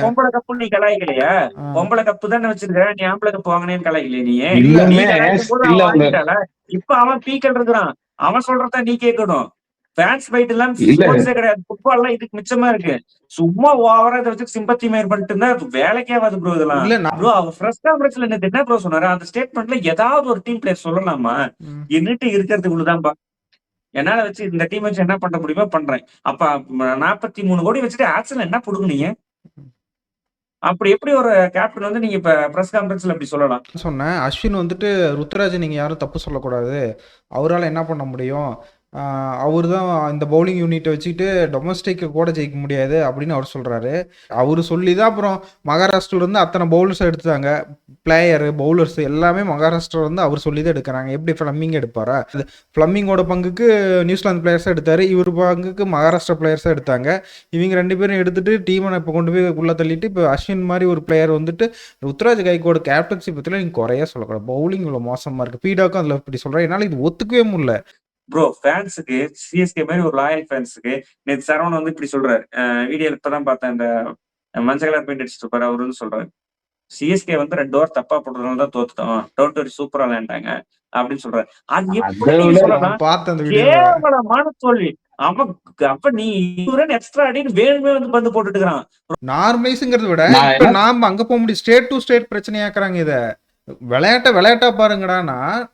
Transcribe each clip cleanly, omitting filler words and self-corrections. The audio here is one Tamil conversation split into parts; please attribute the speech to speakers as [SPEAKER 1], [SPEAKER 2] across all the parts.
[SPEAKER 1] பொம்பளை கப்புன்னு நீ கலாய்க்கலையா? பொம்பளை கப்பு தானே வச்சிருக்க, நீ ஆம்பளை கப்பு வாங்கினேன்னு கலாய்க்கலையே நீ. நீ கலாய்க்கும் போது அவன் வாங்கிட்டால, இப்ப அவன் பீக்கல் இருக்கிறான். அவன் சொல்றதா நீ கேட்கணும். ஃபேன்ஸ் ஃபைட் எல்லாம் ஸ்போர்ட்ஸே கிடையாது, ஃபுட்பால் எல்லாம் இதுக்கு மிச்சமா இருக்கு. சும்மா ஓவரா இதை வச்சு சிம்பத்தி மேர் பண்ணிட்டு இருந்தா வேலைக்கே ஆகாது ப்ரோ. இதெல்லாம் ப்ரோ அவர் ஃப்ரெஷ் கான்ஃபரன்ஸ்ல என்ன ப்ரோ சொன்னாரு? அந்த ஸ்டேட்மெண்ட்ல ஏதாவது ஒரு டீம் பிளேயர் சொல்லலாமா? என்னட்டு இருக்கிறதுக்குள்ளதான்பா. என்னால வச்சு இந்த டீம் வச்சு என்ன பண்ண முடியுமோ பண்றேன். அப்ப 43 கோடி வச்சுட்டு ஆக்சன் என்ன புடுங்குனீங்க? அப்படி எப்படி ஒரு கேப்டன் வந்து நீங்க இப்ப பிரஸ் கான்ஃபரன்ஸ்ல அப்படி சொல்லலாம்?
[SPEAKER 2] சொன்னேன் அஸ்வின் வந்துட்டு ருத்ராஜ் நீங்க யாரும் தப்பு சொல்லக்கூடாது, அவரால் என்ன பண்ண முடியும், அவர் தான் இந்த பவுலிங் யூனிட்டை வச்சுக்கிட்டு டொமஸ்டிக்கை கூட ஜெயிக்க முடியாது அப்படின்னு அவர் சொல்கிறாரு. அவர் சொல்லி தான் அப்புறம் மகாராஷ்டிரிலேருந்து அத்தனை பவுலர்ஸ் எடுத்தாங்க, பிளேயரு பவுலர்ஸ் எல்லாமே மகாராஷ்டிராலேருந்து அவர் சொல்லி தான் எடுக்கிறாங்க. எப்படி ஃப்ளம்மிங் எடுப்பாரா? ஃப்ளம்மிங்கோட பங்குக்கு நியூசிலாந்து பிளேயர்ஸாக எடுத்தார், இவர் பங்குக்கு மகாராஷ்டிரா பிளேயர்ஸாக எடுத்தாங்க. இவங்க 2 பேரும் எடுத்துகிட்டு டீமை இப்போ கொண்டு போய் உள்ளே தள்ளிட்டு இப்போ அஸ்வின் மாதிரி ஒரு பிளேயர் வந்துட்டு ருத்ராஜ் கைக்கோட கேப்டன்சி பற்றிலாம் நீங்கள் குறைய சொல்லக்கூடாது. பவுலிங் இவ்வளோ மோசமாக இருக்குது, பீடாக்கும் அதில் இப்படி சொல்கிறேன். என்னால் இது ஒத்துக்கவே முடியல
[SPEAKER 1] ப்ரோ. ஃபேன்ஸுக்கு சிஎஸ்கே மாதிரி ஒரு லாயல் ஃபேன்ஸுக்கு நேற்று சரவணன் வந்து இப்படி சொல்றாரு. வீடியோல இப்பதான் பார்த்தேன், இந்த மஞ்சள் கலர் பெயிண்ட் அடிச்சுட்டு இருப்பாரு, அவரு வந்து சொல்றாரு சிஎஸ்கே வந்து 2 ஓவர் தப்பா போட்டதுனால தான் தோத்துட்டோம், டோன்ட் வரி சூப்பரா விளையாண்டாங்க அப்படின்னு சொல்றாரு. அது எப்படி நீங்க சொல்லலாம்? கேவலமான தோல்வி. அப்ப நீ எக்ஸ்ட்ரா அடின்னு வேணுமே வந்து பந்து போட்டுட்டு இருக்கான்.
[SPEAKER 2] நார்மலைஸுங்கிறத விட இப்ப நாம அங்க போக முடியும், ஸ்டேட் டு ஸ்டேட் பிரச்சனையாக்குறாங்க. இதை விளையாட்டா பாருங்கடா.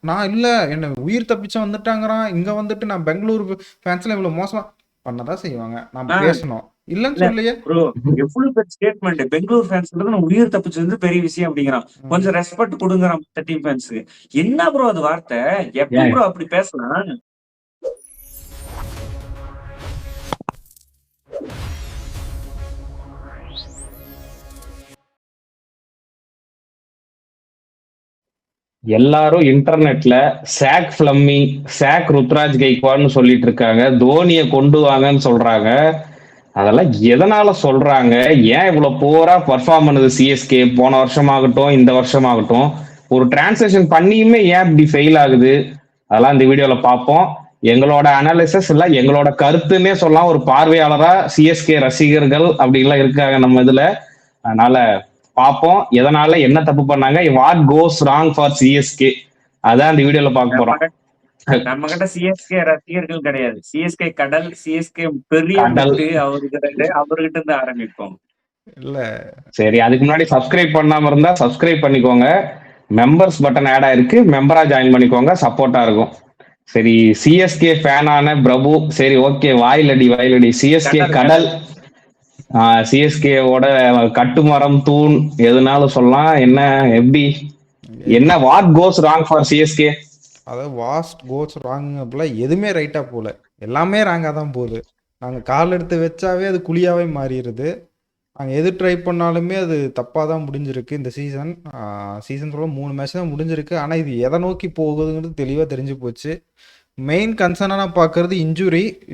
[SPEAKER 2] நான் இல்ல என்ன உயிர் தப்பிச்ச வந்துட்டாங்கிறான். இங்க வந்துட்டு நான் பெங்களூரு ஃபேன்ஸ்ல இவ்வளவு மோசமா பண்ணதான் செய்வாங்க, நாம பேசணும் இல்லன்னு சொல்லியே.
[SPEAKER 1] எவ்வளவு பெரிய ஸ்டேட்மெண்ட். பெங்களூர் ஃபேன்ஸ்ன்றது உயிர் தப்பிச்சது பெரிய விஷயம் அப்படிங்கிறான். கொஞ்சம் ரெஸ்பெக்ட் கொடுங்கறான் டீம் ஃபேன்ஸ். என்ன ப்ரோ அது வார்த்தை? எப்படி ப்ரோ அப்படி பேசலாம்?
[SPEAKER 3] எல்லாரும் இன்டர்நெட்ல சாக் ஃபிளம்மிங், சாக் ருத்ராஜ் கைக்வாட்னு சொல்லிட்டு இருக்காங்க, தோனியை கொண்டு வாங்கன்னு சொல்றாங்க. அதெல்லாம் எதனால சொல்றாங்க? ஏன் இவ்வளவு போரா பர்ஃபார்ம் பண்ணுது சிஎஸ்கே? போன வருஷமாகட்டும் இந்த வருஷமாகட்டும் ஒரு டிரான்சாக்ஷன் பண்ணியுமே ஏன் இப்படி ஃபெயில் ஆகுது? அதெல்லாம் இந்த வீடியோல பார்ப்போம். எங்களோட அனாலிசிஸ் இல்ல, எங்களோட கருத்துன்னே சொல்லலாம். ஒரு பார்வையாளரா சிஎஸ்கே ரசிகர்கள் அப்படின்லாம் இருக்காங்க நம்ம இதுல. அதனால பார்ப்போம் எதனால என்ன தப்பு பண்ணாங்க, what goes wrong for CSK, அதான் இந்த வீடியோல பார்க்க போறோம்.
[SPEAKER 1] நம்ம கிட்ட சிஎஸ்கே ரசிகர்கள் கிடையாது, சிஎஸ்கே கடல், சிஎஸ்கே பெரிய அவர்கிட்ட இருந்து ஆரம்பிப்போம்.
[SPEAKER 2] இல்ல
[SPEAKER 3] சரி, அதுக்கு முன்னாடி சப்ஸ்கிரைப் பண்ணாம இருந்தா சப்ஸ்கிரைப் பண்ணிக்கோங்க. மெம்பர்ஸ் பட்டன் ஆட் ஆயிருக்கு, மெம்பரா ஜாயின் பண்ணிக்கோங்க, சப்போர்ட்டா இருக்கும். சரி, சிஎஸ்கே ஃபேனான பிரபு, சரி ஓகே, வாயிலடி சிஎஸ்கே கடல், சிஎஸ்கேவோட கட்டுமரம் தூண் எதுனாலும் சொல்லலாம். என்ன எப்படி என்ன what goes wrong for CSK?
[SPEAKER 2] அதாவது வாஸ்ட் கோஸ் ராங் அப்படிலாம் எதுவுமே ரைட்டாக போகல, எல்லாமே ராங்காக தான் போகுது. நாங்கள் கால் எடுத்து வச்சாவே அது குழியாவே மாறிடுது. நாங்கள் எது ட்ரை பண்ணாலுமே அது தப்பாக தான் முடிஞ்சிருக்கு. இந்த சீசன் சொல்ல 3 மேட்ச் தான் முடிஞ்சிருக்கு. ஆனால் இது எதை நோக்கி போகுதுங்கிறது தெளிவாக தெரிஞ்சு போச்சு. மெயின் கன்சர்னாக நான் பார்க்குறது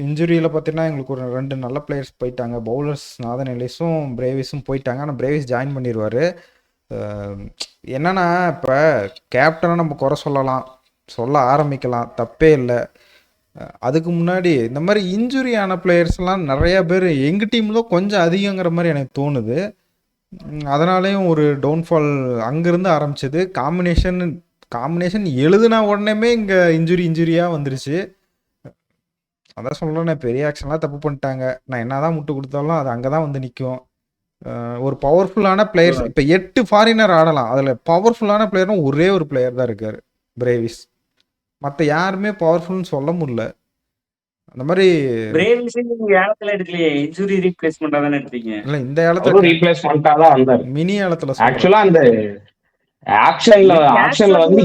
[SPEAKER 2] இன்ஜுரியில் பார்த்தீங்கன்னா எங்களுக்கு ஒரு 2 நல்ல பிளேயர்ஸ் போயிட்டாங்க. பவுலர்ஸ் நாதன் எலிஸும் பிரேவிஸும் போயிட்டாங்க. ஆனால் பிரேவிஸ் ஜாயின் பண்ணிடுவார். என்னன்னா இப்போ கேப்டனை நம்ம குறை சொல்ல ஆரம்பிக்கலாம், தப்பே இல்லை. அதுக்கு முன்னாடி இந்த மாதிரி இன்ஜுரி ஆன பிளேயர்ஸ்லாம் நிறையா பேர் எங்கள் டீமில் கொஞ்சம் அதிகங்கிற மாதிரி எனக்கு தோணுது. அதனாலேயும் ஒரு டவுன்ஃபால் அங்கேருந்து ஆரம்பிச்சது. காம்பினேஷன் எழுதுனா உடனேமே இங்கே இன்ஜுரியாக வந்துருச்சு. அதான் சொல்கிறேன், பெரிய ஆக்ஷன்லாம் தப்பு பண்ணிட்டாங்க. நான் என்ன தான் முட்டு கொடுத்தாலும் அது அங்கே தான் வந்து நிற்கும். ஒரு பவர்ஃபுல்லான பிளேயர்ஸ் இப்போ 8 ஃபாரினர் ஆடலாம், அதில் பவர்ஃபுல்லான பிளேயர்னா ஒரே ஒரு பிளேயர் தான் இருக்கார், பிரேவிஸ். மற்ற யாருமே பவர்ஃபுல்னு சொல்ல முடியல. அந்த மாதிரி இந்த ஏலத்துல
[SPEAKER 3] ரீப்ளேஸ்மெண்டா தான் வந்தார்.
[SPEAKER 2] மினி ஏலத்துல
[SPEAKER 3] ஆக்சுவலா அந்த ஆக்ஷன்ல வந்து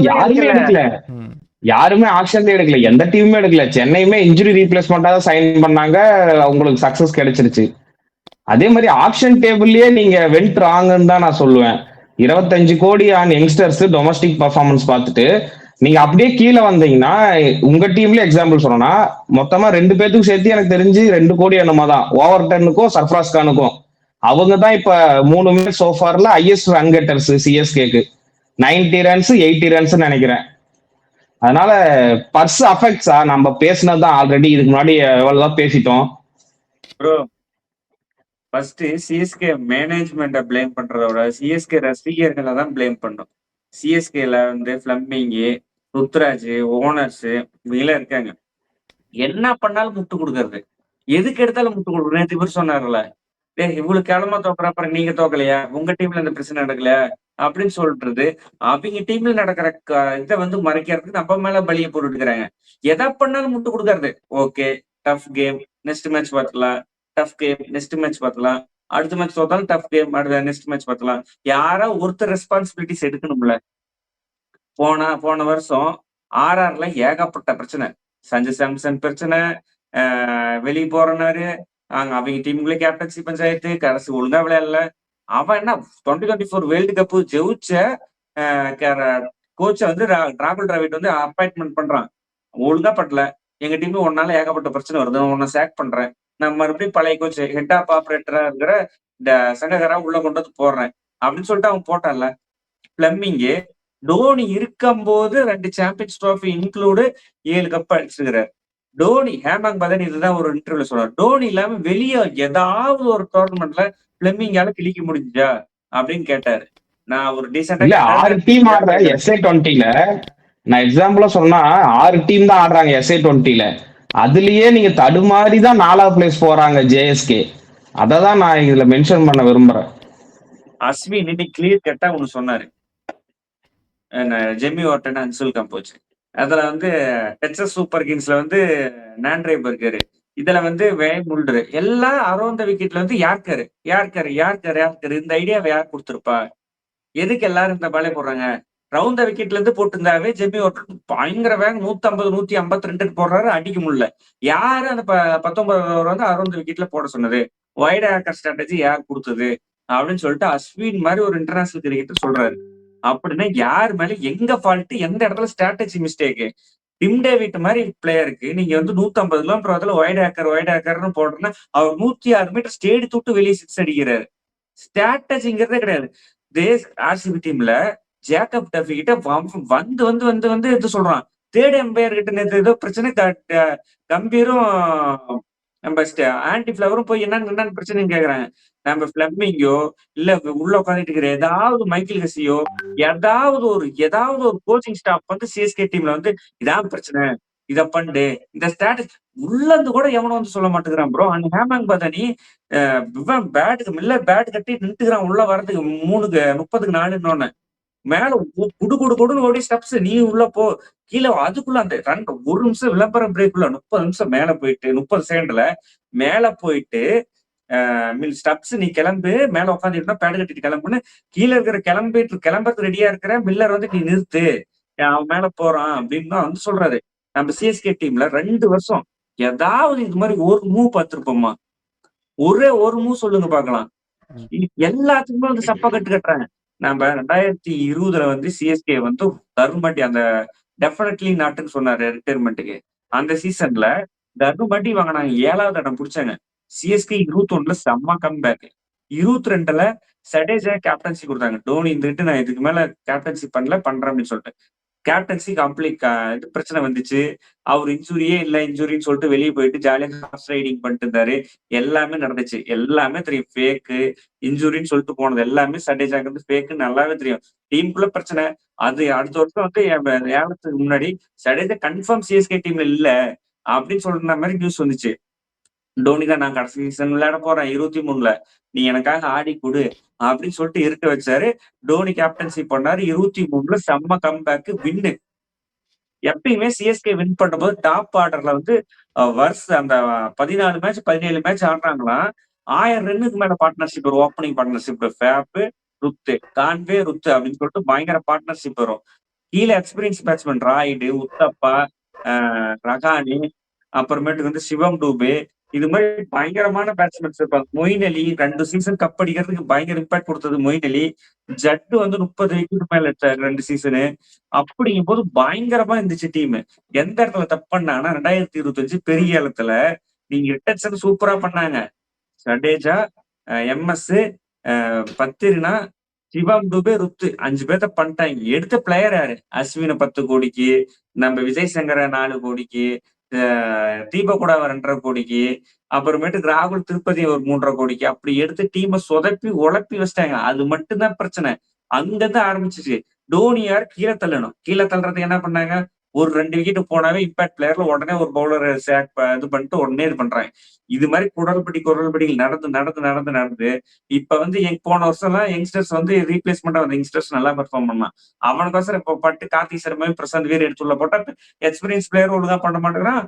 [SPEAKER 3] யாருமே ஆக்ஷன்ல எடுக்கல, எந்த டீமுமே எடுக்கல. சென்னையுமே இன்ஜுரி ரீப்ளேஸ்மெண்டா தான் சைன் பண்ணாங்க, அவங்களுக்கு சக்சஸ் கிடைச்சிருச்சு. அதே மாதிரி ஆக்ஷன் டேபிள்லயே நீங்க வென்ட் ராங்கன்னு தான் நான் சொல்லுவேன். 25 கோடி ஆன் யங்ஸ்டர்ஸ் டொமஸ்டிக் பர்ஃபார்மன்ஸ் பார்த்துட்டு நீங்க அப்படியே கீழே வந்தீங்கன்னா, உங்க டீம்ல எக்ஸாம்பிள் சொல்லணும்னா மொத்தமா 2 பேத்துக்கும் சேர்த்து எனக்கு தெரிஞ்சு 2 கோடி என்னமா தான், ஓவர்டனுக்கும் சர்ஃப்ராஸ் கானுக்கும். அவங்க தான் இப்ப 3 மேட்ச் சோஃபார்ல ஹையஸ்ட் ரன் கெட்டர்ஸ் சிஎஸ்கேக்கு. 90 ரன்ஸ் 80 ரன்ஸ் நினைக்கிறேன். அதனால பர்ஸ் அஃபெக்ட்ஸா நம்ம பேசினதுதான் ஆல்ரெடி, இதுக்கு முன்னாடி எவ்வளவுதான் பேசிட்டோம்.
[SPEAKER 1] ஃபர்ஸ்ட் சிஎஸ்கே மேனேஜ்மெண்ட்டை பிளேம் பண்றத விட சிஎஸ்கே ரசிகர்களை தான் பிளேம் பண்ணும். சிஎஸ்கேல வந்து பிளம்பிங்கு, ருத்ராஜ், ஓனர்ஸ் இவங்கெல்லாம் இருக்காங்க. என்ன பண்ணாலும் முட்டு கொடுக்கறது. எதுக்கு எடுத்தாலும் முட்டு கொடுக்குறது. நேத்து இவர் சொன்னார்ல, டேய் இவ்வளவு கேவலமா தோக்குற அப்புறம் நீங்க தோக்கலையா? உங்க டீம்ல இந்த பிரச்சனை நடக்கலையா? அப்படின்னு சொல்றது. அவங்க டீம்ல நடக்கிற இதை வந்து மறைக்கிறதுக்கு நம்ம மேல பலியை போட்டுக்கிறாங்க. எதா பண்ணாலும் முட்டு கொடுக்கறது. Okay, tough game, next match பார்த்துக்கலாம். டஃப் கேம், நெக்ஸ்ட் மேட்ச் பார்த்துக்கலாம். அடுத்த மேட்ச் தோத்தாலும் டஃப் கேம், அடுத்த நெக்ஸ்ட் மேட்ச் பார்த்துக்கலாம். யாரா ஒருத்தர் ரெஸ்பான்சிபிலிட்டிஸ் எடுக்கணும்ல. போன வருஷம் ஆர்ஆர்ல ஏகப்பட்ட பிரச்சனை. சஞ்சு சாம்சன் பிரச்சனை, வெளியே போறனாரு, அவங்க டீமுக்குள்ளே கேப்டன்சி பஞ்சாயத்து, கடைசி ஒழுங்கா விளையாடல. அவன் என்ன 2024 வேர்ல்டு கப் ஜெயிச்ச கோச்சை வந்து ராகுல் டிராவிட் வந்து அப்பாயின்மெண்ட் பண்றான். ஒழுங்கா பட்டல. எங்க டீம் ஒன்னால ஏகப்பட்ட பிரச்சனை வருது, உன்னை சேக் பண்றேன். நான் மறுபடியும் பழைய கோச் ஹெட் ஆஃப் ஆபரேட்டரா இருக்கிற இந்த சங்ககரா உள்ள கொண்டு வந்து போடுறேன் அப்படின்னு சொல்லிட்டு அவன் போட்டான்ல. பிளம்பிங்கு டோனி இருக்கும்போது 2 சாம்பியன்ஸ் ட்ராஃபி இன்க்ளூடு 7 கப் அடிச்சிருக்கிறார். டோனி ஹேமாங் பதன் இதுதான் ஒரு இன்டர்வியூல சொல்றாரு. டோனி இல்லாம வெளியே ஏதாவது ஒரு டோர்னமெண்ட்ல பிளம்பிங்கால கிழிக்க முடிஞ்சா அப்படின்னு கேட்டாரு. நான் ஒரு
[SPEAKER 3] இல்ல 6 டீம் ஆடுற SA20ல நான் எக்ஸாம்பிளா சொன்னா 6 டீம் தான் ஆடுறாங்க SA20ல. அதுலயே நீங்க தடுமாறி தான் 4வது பிளேஸ் போறாங்க ஜேஎஸ்கே. அததான் நான் இதுல மென்ஷன் பண்ண விரும்புறேன்.
[SPEAKER 1] அஸ்வின் இன்னைக்கு கிளியர் கட்டா ஒண்ணு சொன்னாரு. Jamie warden, Anshul compose. அதுல வந்து டெக்சாஸ் சூப்பர் கிங்ஸ்ல வந்து நாண்ட்ரே பர்கர், இதுல வந்து வேன் முல்டர் எல்லாம் அரௌண்ட் விக்கெட்ல வந்து யார்கர் இந்த ஐடியாவை யார் கொடுத்துருப்பா? எதுக்கு எல்லாரும் இந்த பாலே போடுறாங்க? ரவுண்ட் விக்கெட்ல இருந்து போட்டுருந்தாவே ஜெமி வார்டன் பயங்கர வேகம் 150 152 போடுறாரு, அடிக்க முடியல. யாரு அந்த 19 ஓவர் வந்து அரௌண்ட் விக்கெட்ல போட சொன்னது? வைட் ஆக்கர் ஸ்ட்ராட்டஜி யார் கொடுத்தது அப்படின்னு சொல்லிட்டு அஸ்வின் மாதிரி ஒரு இன்டர்நேஷனல் கிரிக்கெட்டர் சொல்றாரு. அப்படின்னா யார் மேல எங்க ஃபால்ட், எந்த இடத்துல ஸ்ட்ராட்டஜி மிஸ்டேக்? டிம் டேவிட் மாதிரி பிளேயருக்கு நீங்க வந்து 150 கிலோமீட்டர் வைட் ஆக்கர்னு போடுறேன்னா அவர் 106 மீட்டர் ஸ்டேடி தொட்டு வெளியே 6 அடிக்கிறாரு. ஸ்ட்ராட்டஜிங்கிறதே கிடையாது. ஆர்சிபி டீம்ல ஜேக்கப் டஃபி கிட்ட வந்து இது சொல்றான். தேர்ட் எம்பையர் கிட்ட நேற்று ஏதோ பிரச்சனை, கம்பீரும் நம்ம ஆன்டி பிளவரும் போய் என்னன்னு பிரச்சனைன்னு கேக்குறாங்க. நம்ம பிளம்பிங்கோ இல்ல உள்ள உட்காந்துட்டு இருக்கிற ஏதாவது மைக்கேல் கசியோ ஏதாவது ஒரு கோச்சிங் ஸ்டாஃப் வந்து சிஎஸ்கே டீம்ல வந்து இதான் பிரச்சனை, இத பண்ணு, இந்த ஸ்ட்ராட்டஜி உள்ள இருந்து கூட எவனும் வந்து சொல்ல மாட்டேங்கிறான் ப்ரோ. அந்த ஹேமாங் பதானி மில்லர் பேட் கட்டி நின்றுக்கிறான் உள்ள வர்றதுக்கு 30க்கு 4 மேல குடுன்னு ஓடி ஸ்டெப்ஸ், நீ உள்ள போ கீழே. அதுக்குள்ள அந்த 1 நிமிஷம் விளம்பரம் பிரேக்குள்ள 30 நிமிஷம் மேல போயிட்டு 30 செகண்ட்ல மேல போயிட்டு ஸ்டெப்ஸ் நீ கிளம்பு, மேல உட்காந்துட்டு பேடு கட்டிட்டு கிளம்புன்னு கீழே இருக்கிற கிளம்புறது ரெடியா இருக்கிற மில்லர் வந்து நீ நிறுத்து, அவன் மேல போறான் அப்படின்னு வந்து சொல்றாரு. நம்ம சிஎஸ்கே டீம்ல 2 வருஷம் ஏதாவது இது மாதிரி ஒரு மூவ் பார்த்திருப்போமா? ஒரே ஒரு மூவ் சொல்லுங்க பாக்கலாம். எல்லாத்துக்குமே வந்து சப்பா கட்டுறாங்க. நம்ம 2020 வந்து சிஎஸ்கே வந்து தருண்பாண்டி அந்த டெஃபினெட்லி நாட்டுன்னு சொன்னாரு ரிட்டையர்மெண்ட்டுக்கு. அந்த சீசன்ல தருண்பாண்டி வாங்கினாங்க, 7வது இடம் பிடிச்சாங்க. சிஎஸ்கே 21ல செம்ம கம்பேக். 22ல சடேஜா கேப்டன்சி கொடுத்தாங்க. டோனி இருந்துட்டு நான் இதுக்கு மேல கேப்டன்சி பண்றேன் அப்படின்னு சொல்லிட்டு கேப்டன்சி கம்ப்ளீட் பிரச்சனை வந்துச்சு. அவர் இன்ஜுரின்னு சொல்லிட்டு வெளியே போயிட்டு ஜாலியாக ஹார்ஸ் ரைடிங் பண்ணிட்டு இருந்தாரு. எல்லாமே நடந்துச்சு, எல்லாமே தெரியும். ஃபேக்கு இன்ஜுரின்னு சொல்லிட்டு போனது எல்லாமே சடேஜாங்கிறது ஃபேக்குன்னு நல்லாவே தெரியும். டீமுக்குள்ள பிரச்சனை. அது அடுத்த வருஷம் வந்து ஏழத்துக்கு முன்னாடி சடேஜா கன்ஃபார்ம் சிஎஸ்கே டீம்ல இல்ல அப்படின்னு சொல்ற மாதிரி நியூஸ் வந்துச்சு. டோனி தான் நான் கடைசி சீசன் விளையாட போறேன் 23ல, நீ எனக்காக ஆடி கொடு அப்படின்னு சொல்லிட்டு இருக்க வச்சாரு. டோனி கேப்டன்சி பண்ணாரு. 23ல செம்ம கம்பேக், வின்னு. எப்பயுமே சிஎஸ்கே வின் பண்ணும்போது டாப் ஆர்டர்ல வந்து வருஷம் அந்த 14 மேட்ச் 17 மேட்ச் ஆடுறாங்களாம். 1000 ரன்னுக்கு மேல பார்ட்னர்ஷிப் வரும். ஓப்பனிங் பார்ட்னர்ஷிப் ஃபேப், கான்வே அப்படின்னு சொல்லிட்டு பயங்கர பார்ட்னர்ஷிப் வரும். கீழே எக்ஸ்பீரியன்ஸ் பேட்ஸ்மேன் ராய்டு, உத்தப்பா, ரகானி, அப்புறமேட்டுக்கு வந்து சிவம் டூபே, இது மாதிரி பயங்கரமான பேட்ஸ்மேன்ஸ் இருப்பாங்க. மொயின் அலி 2 சீசன் கப் அடிக்கிறதுக்கு பயங்கர இம்பாக்ட் கொடுத்தது மொயின் அலி. ஜட்டு வந்து 30 விக்கெட் மேல எடுத்தாரு 2 சீசனு. அப்படிங்கும் போது பயங்கரமா இருந்துச்சு டீம். எந்த இடத்துல தப்பு பண்ணாங்கன்னா 2025 பெரிய இடத்துல நீங்க ரிட்டன்ஷன் சூப்பரா பண்ணாங்க. சடேஜா, எம்எஸ், பத்திரினா, சிவம் டூபே, ருத்து 5 பேர்த்த பண்ணிட்டாங்க. எடுத்த பிளேயர் யாரு? அஸ்வினை 10 கோடிக்கு, நம்ம விஜய் சங்கர 4 கோடிக்கு, தீபக் கூட 2.5 கோடிக்கு, அப்புறமேட்டுக்கு ராகுல் திருப்பதி ஒரு 3.5 கோடிக்கு அப்படி எடுத்து டீமை சொதப்பி உழப்பி வச்சிட்டாங்க. அது மட்டும்தான் பிரச்சனை. அங்கதான் ஆரம்பிச்சிச்சு. டோனியார் கீழே தள்ளணும். கீழே தள்ளுறதுக்கு என்ன பண்ணாங்க, ஒரு 2 விக்கெட் போனாவே இம்பாக்ட் பிளேயர்ல உடனே ஒரு பவுலர் இது பண்ணிட்டு உடனே இது பண்றாங்க. இது மாதிரி குரல்படிகள் நடந்து இப்ப வந்து போன வருஷம் எல்லாம் யங்ஸ்டர்ஸ் வந்து ரீப்ளேஸ்மெண்டா வந்த யங்ஸ்டர்ஸ் நல்லா பெர்ஃபார்ம் பண்ணலாம். அவனுக்கோசரம் இப்ப பட்டு கார்த்திக் சர்மா பிரசாந்த் வீர் எடுத்துள்ள போட்டா எக்ஸ்பீரியன்ஸ் பிளேயர் ஒழுங்கா பண்ண மாட்டேங்கிறான்.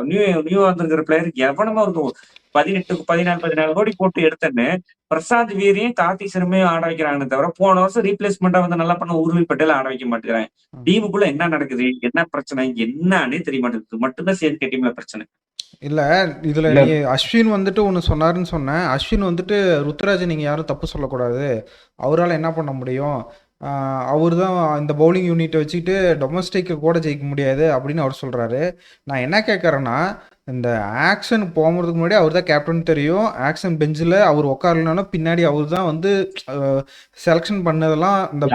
[SPEAKER 1] நியூ வந்திருக்கிற பிளேயருக்கு எவனமா இருக்கும் 14 கோடி போட்டு எடுத்தேன்னு பிரசாந்த் வீரையும் கார்த்திக் சர்மையும் ஆட வைக்கிறாங்கன்னு தவிர போன வருஷம் ரீப்ளேஸ்மெண்டா வந்து நல்லா பண்ண உருவி பட்டேல ஆட வைக்க மாட்டேங்கிறாங்க. டீமுக்குள்ள என்ன நடக்குது, என்ன பிரச்சனை, என்னன்னே தெரிய மாட்டேங்குது. மட்டும்தான் சேர்க்க டீம்ல பிரச்சனை
[SPEAKER 2] இல்ல. இதுல நீ அஸ்வின் வந்துட்டு ஒண்ணு சொன்னாருன்னு சொன்னேன். அஸ்வின் வந்துட்டு ருத்ராஜ் நீங்க யாரும் தப்பு சொல்லக்கூடாது, அவரால் என்ன பண்ண முடியும், அவர் தான் இந்த பவுலிங் யூனிட்டை வச்சுக்கிட்டு டொமஸ்டிக்கு கூட ஜெயிக்க முடியாது அப்படின்னு அவர் சொல்கிறாரு. நான் என்ன கேட்குறேன்னா, இந்த ஆக்ஷன் போகிறதுக்கு முன்னாடி அவர் தான் கேப்டன் தெரியும். ஆக்ஷன் பெஞ்சில் அவர் உட்காரலனாலும் பின்னாடி அவர் தான் வந்து செலக்ஷன் பண்ணதெல்லாம் இந்த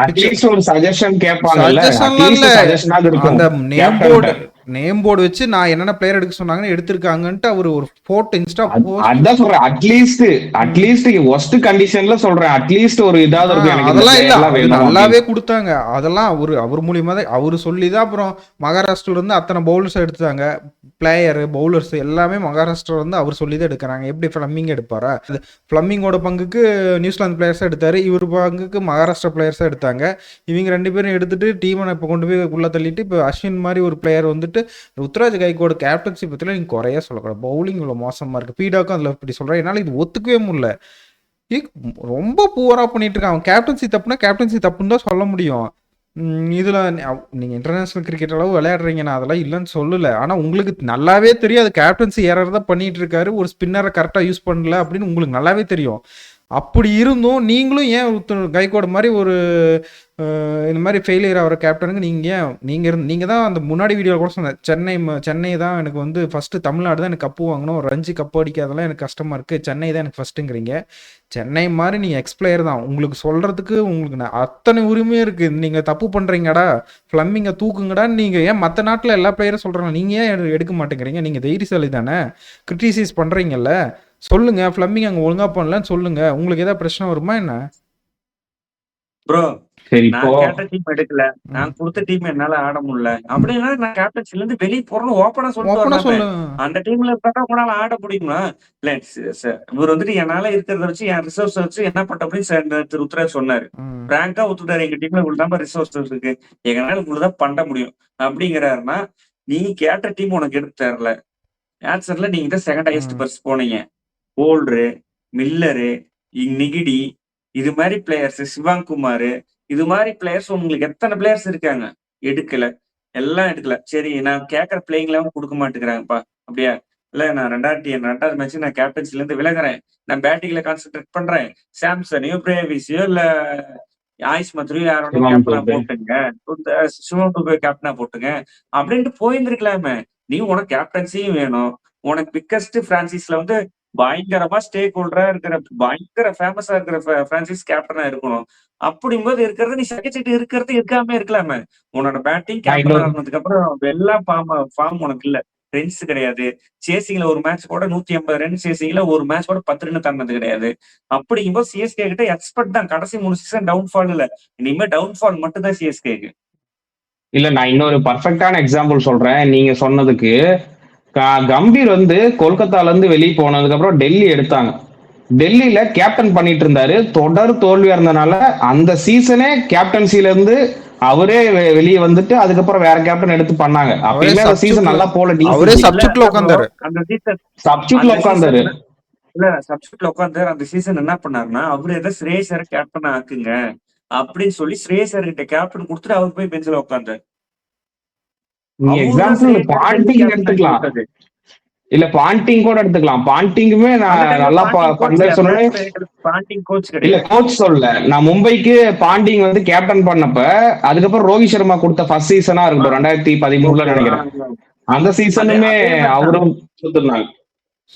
[SPEAKER 2] அந்த நேம் போர்டு வச்சு நான் என்னென்ன பிளேயர் எடுக்க சொன்னாங்கன்னு எடுத்திருக்காங்கன்ட்டு அவர் ஒரு போட்டோ இன்ஸ்டா
[SPEAKER 3] அதான் சொல்றேன். அட்லீஸ்ட் ஒஸ்ட் கண்டிஷன்ல சொல்றேன். அட்லீஸ்ட் ஒரு இதாவது
[SPEAKER 2] அதெல்லாம் இல்ல, நல்லாவே கொடுத்தாங்க. அதெல்லாம் அவர் மூலியமா தான் அவரு சொல்லிதான். அப்புறம் மகாராஷ்டிரா இருந்து அத்தனை பவுலர்ஸ் எடுத்தாங்க, பிளேயர் பவுலர்ஸ் எல்லாமே மகாராஷ்டிரா வந்து அவர் சொல்லி தான் எடுக்கிறாங்க. எப்படி ஃபிளமிங் எடுப்பாரா, ஃபிளமிங்கோட பங்குக்கு நியூசிலாந்து பிளேயர்ஸா எடுத்தாரு, இவர் பங்குக்கு மகாராஷ்டிரா பிளேயர்ஸா எடுத்தாங்க. இவங்க 2 பேரும் எடுத்துட்டு டீமை இப்போ கொண்டு போய் உள்ள தள்ளிட்டு இப்போ அஸ்வின் மாதிரி ஒரு பிளேயர் வந்துட்டு ருத்ராஜ் கைக்கோட கேப்டன்சி பத்தில நீங்க குறைய சொல்லக்கூடாது. பவுலிங் இவ்வளவு மோசமா இருக்கு, பீடாக்கும் அதுல இப்படி சொல்றேன். என்னால இது ஒத்துக்கவே முடியல. ரொம்ப புவரா பண்ணிட்டு இருக்கான். அவன் கேப்டன்சி தப்புனா கேப்டன்சி தப்புன்னு தான் சொல்ல முடியும். இதுல நீங்க இன்டர்நேஷனல் கிரிக்கெட் அளவு விளையாடுறீங்க, நான் அதெல்லாம் இல்லைன்னு சொல்லல. ஆனா உங்களுக்கு நல்லாவே தெரியும் அது கேப்டன்சி ஏறர் தான் பண்ணிட்டு இருக்காரு, ஒரு ஸ்பின்னரை கரெக்டா யூஸ் பண்ணல அப்படின்னு உங்களுக்கு நல்லாவே தெரியும். அப்படி இருந்தும் நீங்களும் ஏன் கைகோட மாதிரி ஒரு இந்த மாதிரி ஃபெயிலியர் ஆகிற கேப்டனுக்கு நீங்கள் தான் அந்த முன்னாடி வீடியோவில் கூட சொன்னேன், சென்னை தான் எனக்கு வந்து ஃபஸ்ட்டு, தமிழ்நாடு தான் எனக்கு கப்பு வாங்கணும், ரஞ்சி கப்பு அடிக்காதெல்லாம் எனக்கு கஷ்டமாக இருக்குது, சென்னை தான் எனக்கு ஃபஸ்ட்டுங்கிறீங்க. சென்னை மாதிரி நீங்கள் எக்ஸ்பிளேயர் தான், உங்களுக்கு சொல்கிறதுக்கு உங்களுக்கு அத்தனை உரிமையும் இருக்குது. நீங்கள் தப்பு பண்ணுறீங்கடா, ஃப்ளம்மிங்கை தூக்குங்கடா, நீங்கள் ஏன் மற்ற நாட்டில் எல்லா பிளேயரும் சொல்கிறாங்க, நீங்கள் ஏன் எடுக்க மாட்டேங்கிறீங்க? நீங்கள் தைரியசாலி தானே, கிரிட்டிசைஸ் பண்ணுறீங்கல்ல, சொல்லுங்க. ஃப்ளம்மிங் அங்கே ஒழுங்கா பண்ணலன்னு சொல்லுங்க. உங்களுக்கு ஏதாவது பிரச்சனை வருமா என்ன?
[SPEAKER 1] ப்ரோ நான் கேட்ட டீம் எடுக்கல, நான் கொடுத்த டீம் என்னால ஆட முடியல அப்படின்னா நான் கேப்டன்சில இருந்து வெளியே போறேன்னு ஓப்பனா சொல்லிட்டு அந்த டீம்ல இருந்தா உங்களால ஆட முடியுமா? இல்ல இவர் வந்துட்டு என்னால இருக்கிறத வச்சு என் ரிசோர்ஸ் வச்சு என்ன பண்ண அப்படின்னு ருத்ராஜ் சொன்னாரு. பிராங்கா ஒத்துட்டாரு, எங்க டீம்ல இவ்வளவுதான் ரிசோர்ஸ் இருக்கு, எங்கனால இவ்வளவுதான் பண்ண முடியும் அப்படிங்கிறாருன்னா, நீ கேட்ட டீம் உனக்கு எடுத்து தரல. ஆன்சர்ல நீங்க தான் செகண்ட் ஹையஸ்ட் பர்ஸ் போனீங்க. போல்டரு, மில்லரு, நிகிடி, இது மாதிரி பிளேயர்ஸ், சிவாங்குமார், இது மாதிரி பிளேயர்ஸ் உங்களுக்கு எத்தனை பிளேயர்ஸ் இருக்காங்க, எடுக்கல, எல்லாம் எடுக்கல. சரி நான் கேட்கற பிளேயிங்லாம் கொடுக்க மாட்டேங்கிறாங்கப்பா, அப்படியா? இல்ல நான் 2வது மேட்ச் நான் கேப்டன்சில இருந்து விலகிறேன், நான் பேட்டிங்ல கான்சென்ட்ரேட் பண்றேன், சாம்சனையோ பிரேவிஸையோ இல்ல ஆயுஷ் மத்ரியோ யாரோட கேப்டனா போட்டுங்க, சிவம் துபே கேப்டனா போட்டுங்க அப்படின்ட்டு போயிருந்துருக்கலாமே. நீ உனக்கு கேப்டன்சியும் வேணும், உனக்கு பிக்கஸ்ட் பிரான்சிஸ்ல வந்து பயங்கரமா ஸ்டேக் ஹோல்டரா இருக்கிற பயங்கர ஃபேமஸா இருக்கிற பிரான்சிஸ் கேப்டனா இருக்கணும். அப்படிங்கும்போது இருக்கிறது நீ சகிச்சுட்டு இருக்கிறது இருக்காம இருக்கலாமே. உன்னோட பேட்டிங் கேப்டன் ஆனதுக்கு அப்புறம் எல்லாம் ஃபார்ம் உனக்கு இல்ல, ரன்ஸ் கிடையாது. சேசிங்ல ஒரு மேட்ச் கூட 150 ரன், சேசிங்ல ஒரு மேட்ச் கூட 10 ரன் தாண்டது கிடையாது. அப்படிங்கும்போது சிஎஸ்கே கிட்ட எக்ஸ்பெக்ட் தான். கடைசி 3 சீசன் டவுன்ஃபால் இல்ல, இனிமே டவுன்ஃபால் மட்டும் தான் சிஎஸ்கேக்கு.
[SPEAKER 3] இல்ல நான் இன்னொரு பர்ஃபெக்டான எக்ஸாம்பிள் சொல்றேன் நீங்க சொன்னதுக்கு. கம்பீர் வந்து கொல்கத்தால இருந்து வெளியே போனதுக்கு அப்புறம் டெல்லி எடுத்தாங்க. டெல்லியில கேப்டன் பண்ணிட்டு இருந்தாரு, தொடர் தோல்வியா இருந்தனால அந்த சீசனே கேப்டன்சில இருந்து அவரே வெளியே வந்துட்டு அதுக்கப்புறம் வேற கேப்டன் எடுத்து பண்ணாங்க. அப்பயுமே அந்த சீசன் நல்லா போல,
[SPEAKER 2] அவரே சப்ஸ்டிட்யூட்ல உட்கார்ந்தாரு.
[SPEAKER 1] அந்த சீசன்
[SPEAKER 3] சப்ஸ்டிட்யூட்ல உட்கார்ந்தாரு.
[SPEAKER 1] இல்ல சப்ஸ்டிட்யூட்ல உட்கார்ந்தாரு. அந்த சீசன் என்ன பண்ணாருன்னா, அவரு ஏதோ ஸ்ரேயஸரை கேப்டன் ஆக்குங்க அப்படின்னு சொல்லி ஸ்ரேயஸர் கிட்ட கேப்டன் கொடுத்துட்டு அவர் போய் பெஞ்சில உட்கார்ந்தாரு.
[SPEAKER 3] எக்ஸாம்பிள் பாண்டிங் எடுத்துக்கலாம், இல்ல பாண்டிங் கூட எடுத்துக்கலாம். பாண்டிங்குமே நான் நல்லா சொன்னேன், இல்ல கோச் சொல்லல. நான் மும்பைக்கு பாண்டிங் வந்து கேப்டன் பண்ணப்ப அதுக்கப்புறம் ரோஹித் சர்மா கொடுத்த ஃபர்ஸ்ட் சீசனா இருக்கட்டும் 2013 நினைக்கிறேன், அந்த சீசனுமே அவரும் கொடுத்துருந்தாங்க.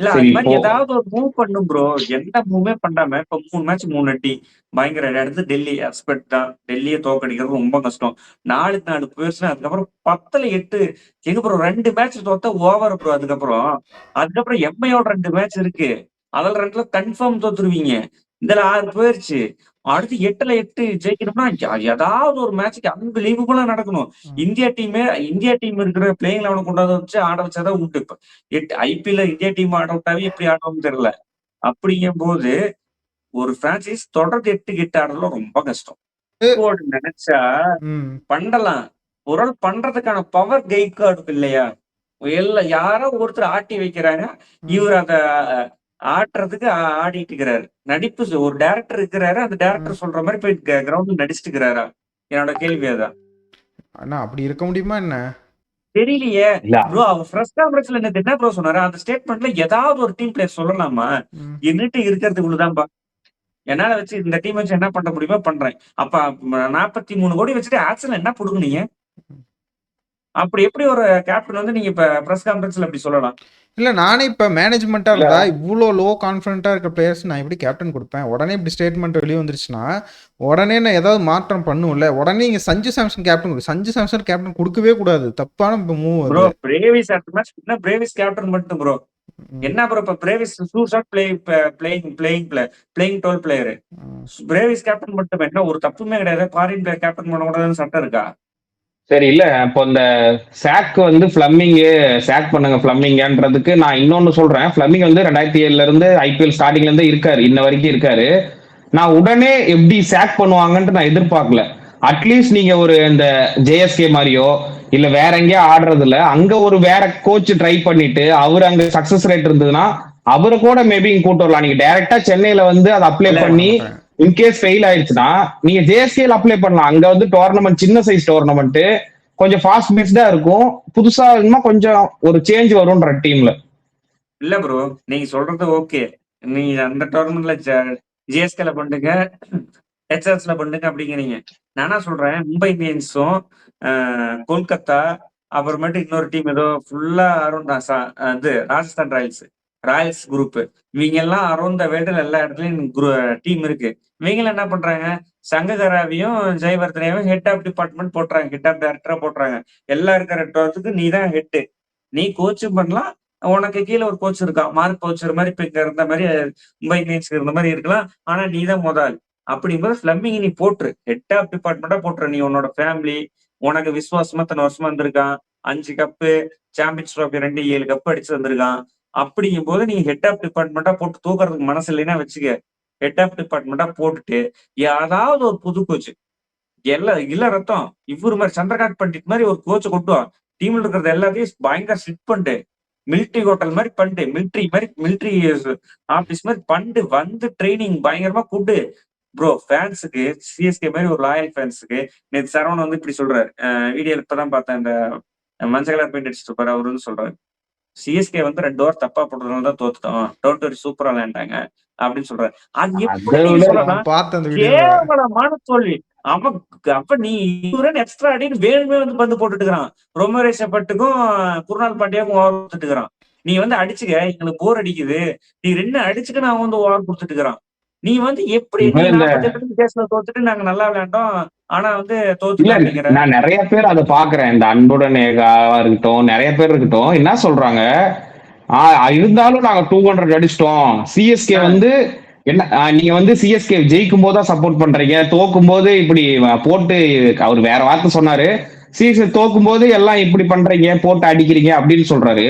[SPEAKER 1] இல்ல
[SPEAKER 3] சரி
[SPEAKER 1] அது மாதிரி
[SPEAKER 3] இப்போ
[SPEAKER 1] ஏதாவது ஒரு மூவ் பண்ணும் ப்ரோ. எந்த மூவ்மே பண்ணாம இப்ப 3 மேட்ச் 3 அடி பயங்கர அடுத்து டெல்லி எக்ஸ்பெக்ட் தான். டெல்லியை தோக்கடிக்கிறது ரொம்ப கஷ்டம். 4 போயிருச்சுன்னா அதுக்கப்புறம் 10ல 8 எங்க ப்ரோ 2 மேட்ச் தோத்தா ஓவர் ப்ரோ. அதுக்கப்புறம் எம்ஐயோட 2 மேட்ச் இருக்கு. அதுல 2ல கன்ஃபார்ம் தோத்துருவீங்க. இதுல 6 போயிருச்சு. அடுத்து 8ல 8 ஜெயிக்கணும்னா ஏதாவது ஒரு மேட்ச்க்கு அன்பிலீவபிளா நடக்கணும். இந்தியா டீம் இருக்கிற பிளேயிங் 11 கொண்டாந்து வச்சு ஆட வச்சாதான் உண்டு. இப்ப ஐபிஎல் இந்தியா டீம் ஆட விட்டாவே எப்படி ஆடும்னு தெரியல. அப்படிங்கும்போது ஒரு பிரான்சைஸ் தொடர்ந்து 8 ஆடுறதுல ரொம்ப கஷ்டம். நினைச்சா
[SPEAKER 2] ம்.
[SPEAKER 1] பண்ணலாம். ஒரு ஆள் பண்றதுக்கான பவர் கைக்கார்டுக்கு இல்லையா? யாரோ ஒருத்தர் ஆட்டி வைக்கிறாங்க. இவர் அத ஆட்டுறதுக்கு ஆடிட்டு இருக்கிறாரு. ஒரு டைரக்டர் இருக்கிறாரு. அந்த டைரக்டர் சொல்ற மாதிரி போய் கிரவுண்ட்ல நடிச்சிட்டு இருக்கிறாரா? என்னோட கேள்வி அதான்.
[SPEAKER 2] அண்ணா அப்படி இருக்க முடியுமா என்ன?
[SPEAKER 1] தெரியலையே
[SPEAKER 3] இல்ல
[SPEAKER 1] ப்ரோ. அவர் பிரஸ் கான்ஃபரன்ஸ்ல என்ன ப்ரோ சொன்னாரு? அந்த ஸ்டேட்மெண்ட்ல ஏதாவது ஒரு டீம் பிளேயர் சொல்லலாமா? என்னட்டு இருக்கிறது இவ்வளவுதான்பா. என்னால வச்சு இந்த டீம் வச்சு என்ன பண்ண முடியுமோ பண்றேன். அப்ப 43 கோடி வச்சுட்டு ஆக்சன் என்ன புடுங்குனீங்க? அப்படி எப்படி ஒரு கேப்டன் வந்து நீங்க இப்ப பிரஸ் கான்ஃபரன்ஸ்ல அப்படி சொல்லலாம்?
[SPEAKER 2] இல்ல நானே இப்ப மேனேஜ்மெண்ட்டா
[SPEAKER 3] இல்ல
[SPEAKER 2] இருந்தா இவ்ளோ லோ கான்ஃபிடென்ட்டா இருக்க பிளேயர்ஸ் நான் எப்படி கேப்டன் குடுப்பேன்? உடனே இப்படி ஸ்டேட்மெண்ட் வெளிய வந்துருச்சுன்னா, உடனே நான் ஏதாவது மாற்றம் பண்ணுவேன்ல. உடனே இங்க சஞ்சு சாம்சன் கேப்டன் சஞ்சு சாம்சன் கேப்டன் குடுக்கவே கூடாது. தப்பான மூவ்
[SPEAKER 1] ப்ரோ
[SPEAKER 2] அது.
[SPEAKER 1] பிரேவிஸ் அடுத்த மேட்ச் என்ன பிரேவிஸ் கேப்டன் மட்டும் ப்ரோ. என்ன ப்ரோ இப்ப Brevis shot playing 12 player. Brevis captain மட்டும் என்ன ஒரு தப்புமே கிடையாது. ஃபாரின் பிளேயர் கேப்டன் பண்ணக்கூடாதுன்னு சட்டம் இருக்கா?
[SPEAKER 3] சரி இல்ல இப்போ இந்த சாக் வந்து சாக் பண்ணுங்க ஃபிளம்மிங்கன்றதுக்கு நான் இன்னொன்னு சொல்றேன். ஃபிளம்மிங் வந்து 2007ல இருந்து ஐபிஎல் ஸ்டார்டிங்ல இருந்து இருக்காரு, இன்ன வரைக்கும் இருக்காரு. நான் உடனே எப்படி சாக் பண்ணுவாங்கன்ட்டு நான் எதிர்பார்க்கல. அட்லீஸ்ட் நீங்க ஒரு இந்த ஜேஎஸ்கே மாதிரியோ இல்ல வேற எங்கேயோ ஆடுறதுல அங்க ஒரு வேற கோச் ட்ரை பண்ணிட்டு அவர் அங்க சக்சஸ் ரேட் இருந்ததுன்னா அவரை கூட மேபி கூட்டு வரலாம். நீங்க டைரக்டா சென்னையில வந்து அதை அப்ளை
[SPEAKER 1] இல்ல
[SPEAKER 3] பண்ணி இன்கேஸ் ஃபெயில் ஆயிடுச்சுன்னா நீங்க ஜேஎஸ்கேல அப்ளை பண்ணலாம். அங்க வந்து டோர்னமெண்ட் சின்ன சைஸ் டோர்னமெண்ட் கொஞ்சம் ஃபாஸ்ட் பேஸ்டா இருக்கும். புதுசா இன்னும் கொஞ்சம் ஒரு சேஞ்ச் வரும்ன்ற டீம்ல.
[SPEAKER 1] இல்ல ப்ரோ நீங்க சொல்றது ஓகே. நீங்க அந்த டோர்னமெண்ட்ல ஜிஎஸ்கேல பண்ணுங்க, ஹெச்எஸ்ல பண்ணுங்க அப்படிங்கிறீங்க. நானா சொல்றேன் மும்பை இந்தியன்ஸும் கொல்கத்தா அப்புறமேட்டு இன்னொரு டீம் ஏதோ ஃபுல்லா அரௌண்ட் இது ராஜஸ்தான் ராயல்ஸ் குரூப் இவங்க எல்லாம் அரௌண்ட் த வேர்ல்டுல எல்லா இடத்துலயும் டீம் இருக்கு. இவங்க என்ன பண்றாங்க? சங்ககராவையும் ஜெயவர்தனையும் ஹெட் ஆஃப் டிபார்ட்மெண்ட் போட்டுறாங்க, ஹெட் ஆஃப் டைரக்டரா போட்டுறாங்க. எல்லாம் இருக்கிற நீ தான் ஹெட். நீ கோச்சும் பண்ணலாம். உனக்கு கீழே ஒரு கோச் இருக்கான். மார்க் கோச்சர் மாதிரி இப்ப இங்க இருந்த மாதிரி மும்பை இந்தியன்ஸ்க்கு இருந்த மாதிரி இருக்கலாம். ஆனா நீ தான் முதல். அப்படிங்கும்போது ஃபிளம்மிங் நீ போட்டுரு. ஹெட் ஆஃப் டிபார்ட்மெண்டா போட்டுரு. நீ உன்னோட ஃபேமிலி உனக்கு விசுவாசமா தன வருஷமா வந்திருக்கான். 5 கப்பு சாம்பியன்ஸ் ட்ராஃபி 2 7 கப் அடிச்சு வந்திருக்கான். அப்படிங்கும் போது நீ ஹெட் ஆஃப் டிபார்ட்மெண்டா போட்டு தூக்குறதுக்கு மனசு இல்லைன்னா வச்சுக்க. ஹெட் ஆஃப் டிபார்ட்மெண்டா போட்டுட்டு ஏதாவது ஒரு புது கோச் இல்ல ரத்தம் இவரு மாதிரி சந்திரகாந்த் பண்டிட் மாதிரி ஒரு கோச்சை கொண்டு வா. டீம்ல இருக்கிறது எல்லாத்தையும் பயங்கர ஸ்ட்ரிக்ட் பண்ணிட்டு மிலிட்டரி ஹோட்டல் மாதிரி பண்ணிட்டு மிலிட்டரி ஆபீஸ் மாதிரி பண்ணிட்டு வந்து ட்ரைனிங் பயங்கரமா கூட்டு ப்ரோ. ஃபேன்ஸுக்கு சிஎஸ்கே மாதிரி ஒரு லாயல் ஃபேன்ஸுக்கு நேற்று சரவணன் வந்து இப்படி சொல்றாரு. வீடியோ இப்பதான் பார்த்தேன். இந்த மஞ்சள் கலர் பெயிண்ட் அடிச்சுட்டு இருப்பாரு. அவரு வந்து சொல்றாரு சிஎஸ்கே வந்து 2 ஓவர் தப்பா போட்டதுனால தான் தோத்துட்டோம். டோட்டரி சூப்பரா விளையாண்டாங்க அப்படின்னு சொல்றாரு. அது எப்படி
[SPEAKER 3] அதை
[SPEAKER 1] நீங்க
[SPEAKER 3] விட
[SPEAKER 1] சொல்லலாம்?
[SPEAKER 2] பார்த்த அந்த வீடியோல
[SPEAKER 1] கேவலமான தோல்வி. அப்ப நீ எக்ஸ்ட்ரா அடின்னு வேணுமே வந்து பந்து போட்டுட்டு இருக்கிறான். ரொமரேஷப்பட்டுக்கும் குருநாள் பாண்டியாவுக்கும் ஓவர் கொடுத்துட்டு இருக்கிறான். நீ வந்து அடிச்சுக்க எங்களுக்கு போர் அடிக்குது. நீ 2 அடிச்சுக்க நான் வந்து ஓவர் கொடுத்துட்டு இருக்கிறான். நீ வந்து எப்படி நீ
[SPEAKER 3] இந்த
[SPEAKER 1] 48 கேஸ்ல தோத்துட்டு நாங்க நல்லா விளையாண்டோம். ஆனா வந்து
[SPEAKER 3] இல்ல
[SPEAKER 1] தோத்துட்டோம் அப்படிங்கிற.
[SPEAKER 3] நான் நிறைய பேர் அதை பாக்குறேன். இந்த அன்புடன் ஏகாவா இருக்கட்டும், நிறைய பேர் இருக்கட்டும், என்ன சொல்றாங்க, இருந்தாலும் நாங்க 200 அடிச்சிட்டோம். சிஎஸ்கே வந்து என்ன நீங்க வந்து சிஎஸ்கே ஜெயிக்கும் போது தான் சப்போர்ட் பண்றீங்க, தோக்கும் போது இப்படி போட்டு அவர் வேற வார்த்தை சொன்னாரு. சிஎஸ்கே தோக்கும் போது எல்லாம் இப்படி பண்றீங்க, போட்டு அடிக்கிறீங்க அப்படின்னு சொல்றாரு.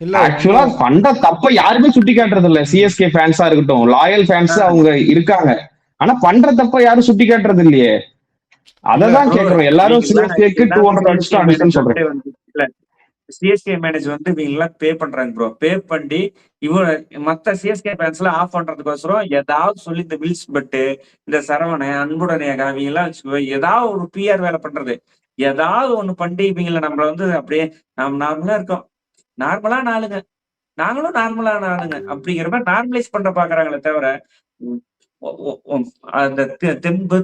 [SPEAKER 2] இல்ல
[SPEAKER 3] ஆக்சுவலா பண்ற தப்ப யாருமே சுட்டி காட்டுறது இல்ல. சிஎஸ்கே ஃபேன்ஸா இருக்கட்டும், லாயல் ஃபேன்ஸ் அவங்க இருக்காங்க. ஆனா பண்ற தப்ப யாரும் சுட்டி காட்டுறது இல்லையே. அததான் கேக்குறோம். எல்லாரும் சிஎஸ்கேக்கு 200 அடிச்சுன்னு சொல்றேன்.
[SPEAKER 1] சிஎஸ்கே மேனேஜ் வந்து இவங்க எல்லாம் பே பண்றாங்க ப்ரோ. பே பண்ணி மத்த சிஎஸ்கே ஃபேன்ஸ்ல ஆஃப் பண்றதுக்கோசரம் ஏதாவது சொல்லி இந்த வில்ஸ் பட்டு இந்த சரவணை அன்புடனே இவங்க எல்லாம் வச்சுக்கோ ஏதாவது ஒரு பிஆர் வேலை பண்றது. ஏதாவது ஒண்ணு பண்ணி இவங்களை நம்மள வந்து அப்படியே நாம் நார்மலா இருக்கோம். நார்மலான ஆளுங்க நாங்களும் நார்மலான ஆளுங்க அப்படிங்கிற மாதிரி நார்மலைஸ் பண்ற பாக்குறாங்களே தவிர அந்த தெம்பு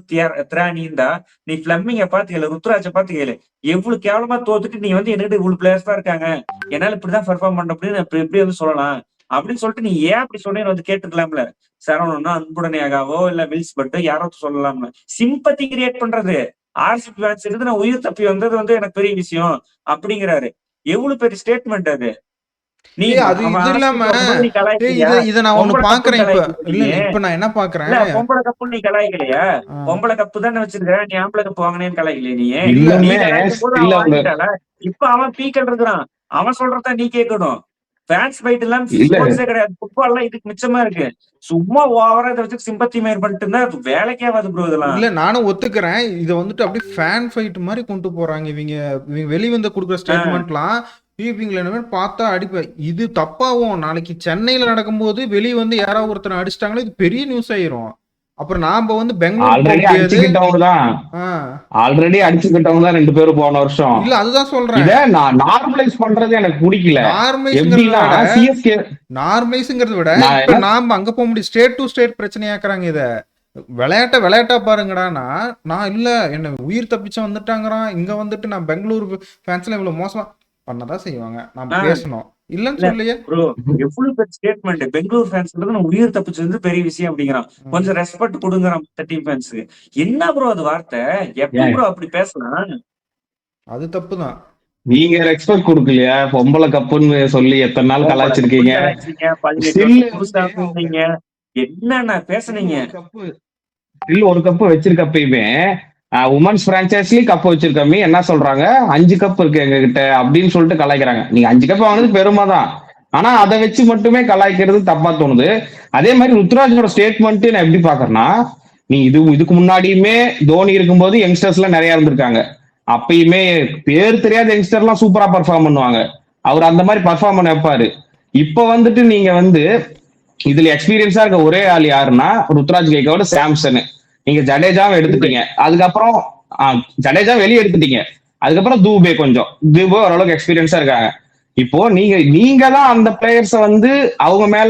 [SPEAKER 1] திராணிந்தா நீ பிளம்மிங்க பாத்து கேளு, ருத்ராஜ பாத்து கேளு. எவ்வளவு கேவலமா தோத்துட்டு நீ வந்து என்கிட்ட இவ்வளவு பிளேயர்ஸ் தான் இருக்காங்க, என்னால இப்படிதான் பெர்ஃபார்ம் பண்ண அப்படின்னு எப்படி வந்து சொல்லலாம்? அப்படின்னு சொல்லிட்டு நீ ஏன் அப்படி சொன்னேன்னு வந்து கேட்டுக்கலாம்ல. சரவணனோ அன்புடனேயாவோ இல்ல வில்ஸ் பட்டோ யாரோ சொல்லலாம்ல. சிம்பத்தி கிரியேட் பண்றது. ஆர்சிபி ஃபேன்ஸ் இருந்து நான் உயிர் தப்பி வந்தது வந்து எனக்கு பெரிய விஷயம் அப்படிங்கிறாரு. எவ்வளவு பெரிய ஸ்டேட்மெண்ட் அது. நீ
[SPEAKER 2] அது இது இல்லாம
[SPEAKER 1] நீ கலாய்க்கிறியா?
[SPEAKER 2] இத நான் ஒண்ணு
[SPEAKER 1] பொம்பளை
[SPEAKER 2] பாக்குறேன் இப்ப.
[SPEAKER 1] கப்பு
[SPEAKER 2] இல்ல இப்ப நான் என்ன பாக்குறேன்,
[SPEAKER 1] இல்ல பொம்பளை கப்பு நீ கலாய்க்கலையா? பொம்பளை கப்பு தானே வச்சிருக்க, நீ ஆம்பளை கப்பு வாங்கினேன்னு கலாய்க்கலையே நீ. நீ கலாய்க்கும் போது அவன் வாங்கிட்டால. இப்ப அவன் பீக்கல் இருக்கிறான். அவன் சொல்றத நீ கேட்கணும். ஃபேன்ஸ் ஃபைட் எல்லாம் ஸ்போர்ட்ஸே கிடையாது. ஃபுட்பால்லாம் இதுக்கு மிச்சமா இருக்கு. சும்மா ஓவரா இதை வச்சு சிம்பத்தி மேர் பண்ணிட்டு இருந்தா வேலைக்கே ஆகாது ப்ரோ இதெல்லாம்.
[SPEAKER 2] இல்ல நானும் ஒத்துக்கிறேன். இதை வந்துட்டு அப்படியே ஃபேன் ஃபைட் மாதிரி கொண்டு போறாங்க இவங்க. வெளிய வந்து கொடுக்குற ஸ்டேட்மெண்ட்லாம் இவங்களை என்ன பார்த்தா அடிப்பேன். இது தப்பாவும் நாளைக்கு சென்னையில நடக்கும்போது வெளியே வந்து யாராவது ஒருத்தர் அடிச்சிட்டாங்களோ இது பெரிய நியூஸ் ஆயிரும். அப்புறம் நாம வந்து பெங்களூர்
[SPEAKER 3] ஆல்ரெடி அடிச்சுக்கிட்டவங்க தான் 2 பேரும் போன வருஷம்.
[SPEAKER 2] இல்ல அதுதான் சொல்றேன்.
[SPEAKER 3] இத நான் நார்மலைஸ் பண்றது எனக்கு பிடிக்கல.
[SPEAKER 2] நார்மலைஸ்ங்கிறத விட இப்ப நாம அங்க போக முடியும். ஸ்டேட் டு ஸ்டேட் பிரச்சனையாக்குறாங்க இத. விளையாட்டா பாருங்கடானா நான் இல்ல என்ன உயிர் தப்பிச்சு வந்துட்டாங்கிறான். இங்க வந்துட்டு நான் பெங்களூர் ஃபேன்ஸ்ல இவ்வளவு மோசமா பண்ணதான் செய்வாங்க. நாம பேசணும் இல்லன்னு சொல்லியே
[SPEAKER 1] ப்ரோ. எவ்வளவு பெரிய ஸ்டேட்மெண்ட். பெங்களூர் ஃபேன்ஸ் உயிர் தப்பிச்சு வந்து பெரிய விஷயம் அப்படிங்கிறான். கொஞ்சம் ரெஸ்பெக்ட் கொடுங்கறான் டீம் ஃபேன்ஸ்க்கு. என்ன ப்ரோ அது வார்த்தை? எப்படி ப்ரோ அப்படி பேசலாம்?
[SPEAKER 2] அது தப்புதான்.
[SPEAKER 3] நீங்க ரெஸ்பெக்ட் கொடுக்கலையா? பொம்பளை கப்புன்னு சொல்லி எத்தனை நாள் கலாய்ச்சிருக்கீங்க.
[SPEAKER 1] என்னன்னா பேசுனீங்க.
[SPEAKER 3] ஒரு கப்பு வச்சிருக்கப்பயுமே உமன்ஸ் பிரான்சைஸ்லயும் கப் வச்சிருக்கமே என்ன சொல்றாங்க, 5 கப் இருக்கு எங்க கிட்ட அப்படின்னு சொல்லிட்டு கலாய்க்கிறாங்க. நீங்க 5 கப் வாங்கினது பெருமைதான். ஆனா அதை வச்சு மட்டுமே கலாய்க்கிறது தப்பா தோணுது. அதே மாதிரி ருத்ராஜோட ஸ்டேட்மெண்ட் நான் எப்படி பாக்குறேன்னா, நீ இதுக்கு முன்னாடியுமே தோனி இருக்கும்போது யங்ஸ்டர்ஸ் எல்லாம் நிறைய இருந்திருக்காங்க. அப்பயுமே பேர் தெரியாத யங்ஸ்டர் எல்லாம் சூப்பரா பர்ஃபார்ம் பண்ணுவாங்க. அவர் அந்த மாதிரி பர்ஃபார்ம் பண்ண வைப்பாரு. இப்ப வந்துட்டு நீங்க வந்து இதுல எக்ஸ்பீரியன்ஸா இருக்க ஒரே ஆள் யாருன்னா ருத்ராஜ் கெய்க்வாட், சாம்சன். நீங்க ஜடேஜாவை எடுத்துட்டீங்க. அதுக்கப்புறம் ஜடேஜா வெளியே எடுத்துட்டீங்க. அதுக்கப்புறம் தூபே ஓரளவுக்கு எக்ஸ்பீரியன்ஸா இருக்காங்க. இப்போ நீங்க தான் அந்த பிளேயர்ஸை வந்து அவங்க மேல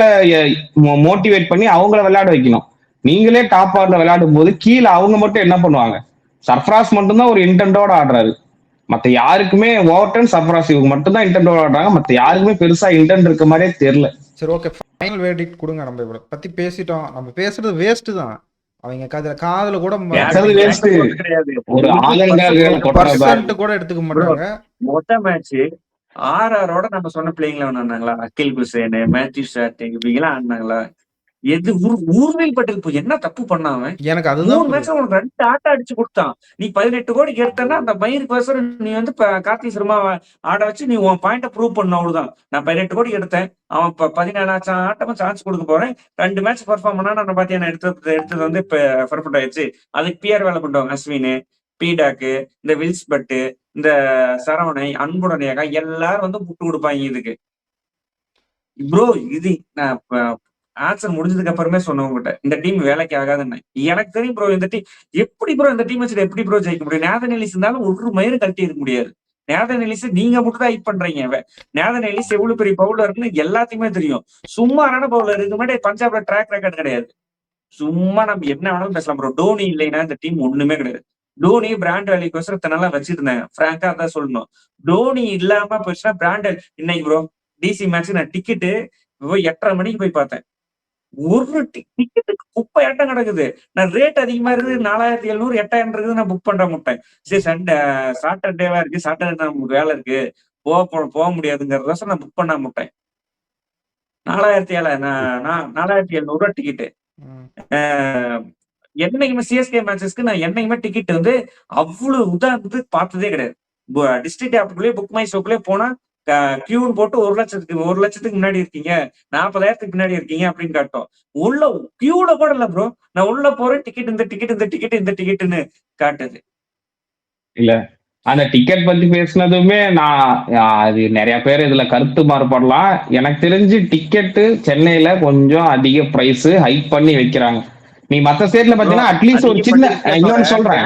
[SPEAKER 3] மோட்டிவேட் பண்ணி அவங்கள விளையாட வைக்கணும். நீங்களே டாப் ஆர்டர்ல விளையாடும் போது கீழே அவங்க மட்டும் என்ன பண்ணுவாங்க? சர்ஃப்ராஸ் மட்டும்தான் ஒரு இன்டென்டோட ஆடுறாரு. மத்த யாருக்குமே ஓவர்டன் சர்ஃப்ராஸ் இவங்க மட்டும் தான் இன்டென்டோட ஆடுறாங்க. மத்த யாருக்குமே பெருசா இன்டென்ட் இருக்க மாதிரியே தெரியல.
[SPEAKER 2] சரி ஓகே, ஃபைனல் வேர்டிக்ட் கொடுங்க. நம்ம இவ்வளவு பத்தி பேசிட்டோம். நம்ம பேசுறது வேஸ்ட் தான். அவங்க காதுல கூட கூட எடுத்துக்க மாட்டாங்க.
[SPEAKER 1] மொத்த மேட்ச் ஆர்ஆரோட நம்ம சொன்ன பிளேயிங்ல ஆனாங்களா? அகில் குசேன், மேத்யூ ஸ்டார்ட் இவங்கெல்லாம் ஆடினாங்களா? எது ஊர்வில் பட்டேல் என்ன தப்பு பண்ணாம?
[SPEAKER 2] எனக்கு அதுதான்
[SPEAKER 1] 3 மேட்ச் உனக்கு 2 ஆட்டம் அடிச்சு கொடுத்தான். நீ 18 கோடிக்கு எடுத்தனா அந்த மயிருக்கு வசரம் நீ வந்து கார்த்திக் சர்மா ஆட வச்சு நீ உன் பாயிண்ட ப்ரூவ் பண்ண. அவ்வளவுதான். நான் 18 கோடி எடுத்தேன். அவன் 17 ஆட்டமா சான்ஸ் கொடுக்க போறேன். 2 மேட்ச் பெர்ஃபார்ம் பண்ணா நான் பாத்தியா எடுத்தது வந்து இப்ப பர்ஃபெக்ட் ஆயிடுச்சு. அதுக்கு பிஆர் வேலை பண்ணுவாங்க. அஸ்வின், பீடாக்கு, இந்த வில்ஸ் பட்டு, இந்த சரவணை, அன்புடனேயாக எல்லாரும் வந்து புட்டு கொடுப்பாங்க இதுக்கு. ப்ரோ இது நான் ஆன்சர் முடிஞ்சதுக்கு அப்புறமே சொன்னவங்ககிட்ட இந்த டீம் வேலைக்கு ஆகாதுன்னு. எனக்கு தெரியும் ப்ரோ. இந்த டீம் எப்படி ப்ரோ இந்த டீம் வச்சுட்டு எப்படி ப்ரோ ஜெயிக்க முடியும்? நேதன் எலிஸ் இருந்தாலும் ஒரு மயிறு கழட்டி இருக்க முடியாது. நேதன் எலிஸ் நீங்க மட்டும் தான் ஹைப் பண்றீங்க. நேதன் எலிஸ் எவ்வளவு பெரிய பவுலர் இருக்குன்னு எல்லாத்தையுமே தெரியும். சும்மாரான பவுலர் இதுக்கு முன்னாடி பஞ்சாப்ல ட்ராக் ரெக்கார்ட் கிடையாது. சும்மா நம்ம என்ன வேணாலும் பேசலாம் ப்ரோ. டோனி இல்லைன்னா இந்த டீம் ஒண்ணுமே கிடையாது. டோனி பிராண்ட் வேல்யூக்கோசரம் இத்தனை வச்சிட்டு இருந்தாங்க. பிராங்கா தான் சொல்லணும். டோனி இல்லாம போச்சுன்னா பிராண்ட் இன்னைக்கு ப்ரோ டிசி மேட்ச் நான் டிக்கெட்டு 8:30 மணிக்கு போய் பார்த்தேன். ஒரு டிக்கெட்டுக்கு குப்பை ஆட்டம் கிடக்குது. நான் ரேட் அதிகமா இருக்குது 4700 8000 இருக்குது. நான் புக் பண்ற முட்டேன். சரி சாட்டர்டேவா இருக்கு, சாட்டர்டே நமக்கு வேலை இருக்கு, போக முடியாதுங்கிறத நான் புக் பண்ண முட்டேன். 4700 டிக்கெட்டு. என்னைக்குமே சிஎஸ்கே மேட்சஸ்க்கு நான் என்னைக்குமே டிக்கெட் வந்து அவ்வளவு வந்து பார்த்ததே கிடையாது. டிஸ்ட்ரிக்ட் ஆப்புக்குள்ளேயே புக் மை ஷோக்குள்ளேயே போனா கியூன்னு போட்டு 1 லட்சத்துக்கு முன்னாடி இருக்கீங்க, 40,000க்கு முன்னாடி இருக்கீங்க அப்படின்னு காட்டும். உள்ள கியூல கூட இல்ல ப்ரோ. நான் உள்ள போறேன், டிக்கெட் இந்த டிக்கெட்னு காட்டுது.
[SPEAKER 3] இல்ல அந்த டிக்கெட் பத்தி பேசினதுமே நான் அது நிறைய பேர் இதுல கருத்து மாறுபடலாம். எனக்கு தெரிஞ்சு டிக்கெட்டு சென்னையில கொஞ்சம் அதிக பிரைஸ் ஹைக் பண்ணி வைக்கிறாங்க. நீ மத்த ஸ்டேட்ல பாத்தீங்கன்னா அட்லீஸ்ட் ஒரு சின்ன இன்னொன்னு சொல்றேன்.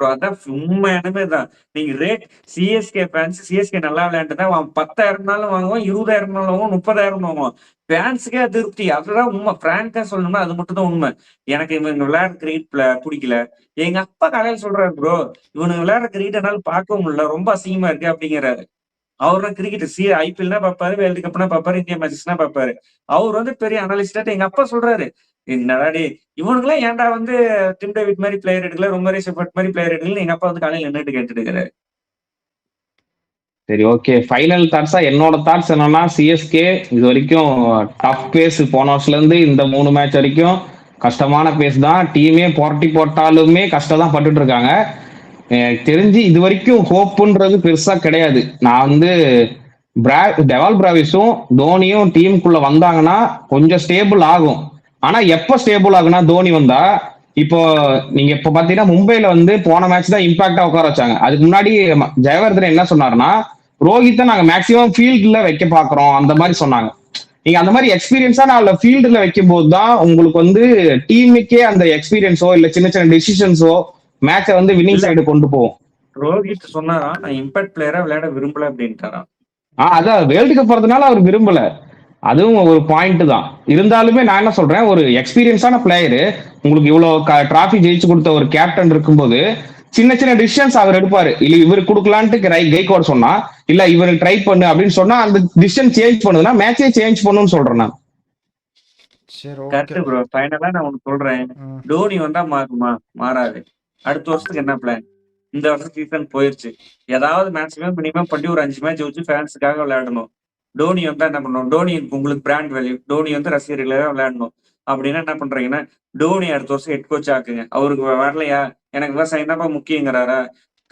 [SPEAKER 1] அதான் உண்மையானமே தான். நீங்க ரேட் சிஎஸ்கே ஃபேன்ஸ் சிஎஸ்கே நல்லா விளையாண்டுதான் 10,000 வாங்குவோம், 20,000 வாங்குவோம், 30,000 வாங்குவோம். ஃபேன்ஸுக்கே அதிருப்தி. அதுதான் உண்மை. பிராங்கா சொல்லணும்னா அது மட்டும் தான் உண்மை. எனக்கு இவங்க விளையாடுற கிரிக்கெட் பிடிக்கல. எங்க அப்பா காலையில சொல்றாரு ப்ரோ, இவனுக்கு விளையாடுற கிரிக்கெட் என்னால பார்க்கவும் முடியல, ரொம்ப அசிங்கமா இருக்கு அப்படிங்கிறாரு. அவரும் கிரிக்கெட் ஐபிஎல்னா பாப்பாரு, வேர்ல்டு கப்னா பாப்பாரு, இந்தியா மேட்சஸ்னா பாப்பாரு. அவர் வந்து பெரிய அனலிஸ்டா எங்க அப்பா சொல்றாரு, என்னடா டேய் இவனுங்களாம் ஏன்டா வந்து டிம் டேவிட் மாதிரி பிளேயர் எடுக்கல, ரொமரே ஷெஃபர்ட் மாதிரி பிளேயர் எடுக்கல, எங்க அப்பா வந்து காலையில நின்னுட்டு கேட்டுட்டு இருக்காரு.
[SPEAKER 3] சரி, ஓகே. ஃபைனல் தாட்ஸா என்னோட தாட்ஸ் என்னன்னா, சிஎஸ்கே இது வரைக்கும் டஃப் பேஸ் போன வருஷத்துல இருந்து இந்த 3 மேட்ச் வரைக்கும் கஷ்டமான பேஸ் தான். டீமே புரட்டி போட்டாலுமே கஷ்டம் தான் பட்டுட்டு இருக்காங்க. எனக்கு தெரிஞ்சு இது வரைக்கும் ஹோப்புன்றது பெருசா கிடையாது. நான் வந்து டெவால் பிராவிஸும் தோனியும் டீமுக்குள்ள வந்தாங்கன்னா கொஞ்சம் ஸ்டேபிள் ஆகும். ஆனா எப்ப ஸ்டேபிள் ஆகுனா, தோனி வந்தா இப்போ நீங்க இப்ப பாத்தீங்கன்னா மும்பைல வந்து போன மேட்ச் தான் இம்பாக்டா உட்கார வச்சாங்க. அதுக்கு முன்னாடி ஜெயவர்தன் என்ன சொன்னாருன்னா, ரோஹித்தை நாங்க மேக்சிமம் ஃபீல்ட்ல வைக்க பாக்குறோம் அந்த மாதிரி சொன்னாங்க. நீங்க அந்த மாதிரி எக்ஸ்பீரியன்ஸா நான் ஃபீல்டுல வைக்கும் போது தான் உங்களுக்கு வந்து டீமுக்கே அந்த எக்ஸ்பீரியன்ஸோ இல்ல சின்ன சின்ன டிசிஷன்ஸோ மேட்சை வந்து வின்னிங் சைடு கொண்டு போகும்.
[SPEAKER 1] ரோஹித் சொன்னாராம், நான் இம்பாக்ட் பிளேயரா விளையாட விரும்பல அப்படின்ட்டாராம்.
[SPEAKER 3] அதான் வேர்ல்டு கப் போறதுனால அவர் விரும்பல, அதுவும் ஒரு பாயிண்ட் தான். இருந்தாலுமே நான் என்ன சொல்றேன், ஒரு எக்ஸ்பீரியன்ஸான பிளேயரு, உங்களுக்கு இவ்வளவு டிராஃபி ஜெயிச்சு கொடுத்த ஒரு கேப்டன் இருக்கும்போது சின்ன சின்ன டிசிஷன்ஸ் அவர் எடுப்பாரு. இல்ல இவர் கொடுக்கலான்ட்டு கைகோட சொன்னா, இல்ல இவரு ட்ரை பண்ணு அப்படின்னு சொன்னா அந்த டிசிஷன் சேஞ்ச் பண்ணுதுன்னா மேட்சே சேஞ்ச் பண்ணுன்னு சொல்றேன் நான்.
[SPEAKER 1] Correct bro. ஃபைனலா நான் ஒன்னு சொல்றேன், டோனி வந்தா மாறுமா? மாறாது. அடுத்த வருஷத்துக்கு என்ன பிளான்? இந்த வருஷம் சீசன் போயிருச்சு, ஏதாவது மேக்ஸிமம் மினிமம் பண்ணி ஒரு 5 மேட்ச் வச்சு ஃபேன்ஸுக்காக விளையாடணும். டோனி வந்தா என்ன பண்ணணும்? டோனி உங்களுக்கு பிராண்ட் வேல்யூ, டோனி வந்து ரசிகர்களாக விளையாடணும். அப்படின்னா என்ன பண்றீங்கன்னா, டோனி அடுத்த வருஷம் ஹெட் கோச் ஆக்குங்க. அவருக்கு வரலையா, எனக்கு விவசாயம் தான்ப்பா முக்கியங்கிறாரா,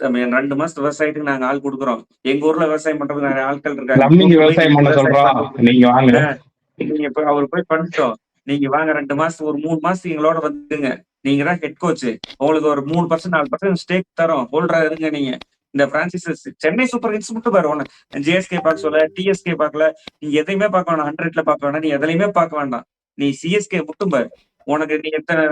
[SPEAKER 1] 2 மாசத்து விவசாயத்துக்கு நாங்க ஆள் கொடுக்குறோம், எங்க ஊர்ல விவசாயம் பண்றதுக்கு நிறைய ஆட்கள் இருக்காங்க,
[SPEAKER 3] விவசாயம் பண்ண சொல்றோம், நீங்க வாங்க,
[SPEAKER 1] நீங்க அவர் போய் பண்ணிட்டோம், நீங்க வாங்க 2 மாசத்துக்கு ஒரு 3 மாசத்துக்கு எங்களோட வந்துங்க, நீங்க தான் ஹெட் கோச், உங்களுக்கு ஒரு 3% 4% ஸ்டேக் தரோம், ஹோல்டரா இருங்க. நீங்க இந்த பிரான்சிஸ் சென்னை சூப்பர் கிங்ஸ் மட்டும் பாரு, ஒண்ணு ஜேஎஸ்கே பார்க்க சொல்ல, டிஎஸ்கே பார்க்கல, நீ எதையுமே பார்க்க வேணாம், 100ல பார்க்க வேண்டாம், நீ எதுலையுமே பார்க்க வேண்டாம், நீ சிஎஸ்கே மட்டும் பாரு. உனக்கு நீ எத்தனை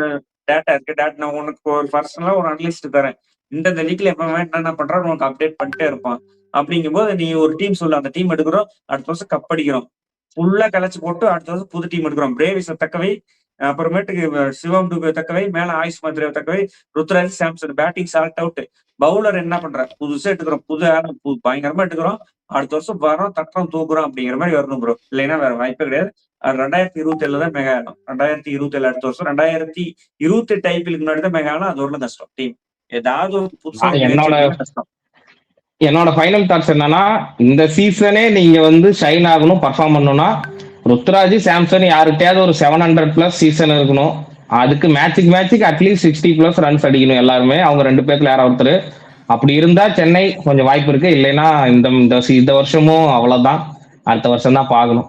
[SPEAKER 1] டேட்டா இருக்கு, டேட்டா நான் உனக்கு ஒரு பர்சனலா ஒரு அனலிஸ்ட் தரேன், இந்த லீக்ல எப்ப என்ன பண்றாரு உனக்கு அப்டேட் பண்ணிட்டே இருப்பான். அப்படிங்கும் போது நீ ஒரு டீம் சொல்லு, அந்த டீம் எடுக்கிறோம், அடுத்த வருஷம் கப் அடிக்கிறோம், ஃபுல்லா கலைச்சு போட்டு அடுத்த வருஷம் புது டீம் எடுக்கிறோம், பிரேவிஸ தக்கவை, அப்புறமேட்டுக்கு சிவம் டூபே தக்கவை, மேல ஆயுஷ் மத்ரேவ் தக்கவை, Ruturaj Samson batting salt out, bowler என்ன பண்ற புதுசா எடுக்கிறோம், புது ஆளும் பயங்கரமா எடுக்கிறோம், அடுத்த வருஷம் வரோம் தட்டுறோம் தூக்குறோம் அப்படிங்கிற மாதிரி வரணும் ப்ரோ. இல்லைன்னா வேற வாய்ப்பே கிடையாது. 2027 தான் மெகா ஆகும். 2027 அடுத்த வருஷம், 2028 ஐபிஎலுக்கு முன்னாடி தான் மெகா ஆகும். அது ஒரு கஷ்டம். டீம் ஏதாவது ஒரு புதுசா கஷ்டம்.
[SPEAKER 3] என்னோட ஃபைனல் தாட்ஸ் என்னன்னா, இந்த சீசனே நீங்க வந்து ஷைன் ஆகணும், பர்ஃபார்ம் பண்ணணும்னா ருத்ராஜ் சாம்சன் யாருக்கிட்டையாவது ஒரு 700+ சீசன் இருக்கணும். அதுக்கு மேட்சுக்கு அட்லீஸ்ட் 60+ ரன்ஸ் அடிக்கணும் எல்லாருமே, அவங்க 2 பேர்ல யாராவது ஒருத்தர். அப்படி இருந்தா சென்னை கொஞ்சம் வாய்ப்பு இருக்கு. இல்லைன்னா இந்த வருஷமும் அவ்வளவுதான், அடுத்த வருஷம் தான் பார்க்கணும்.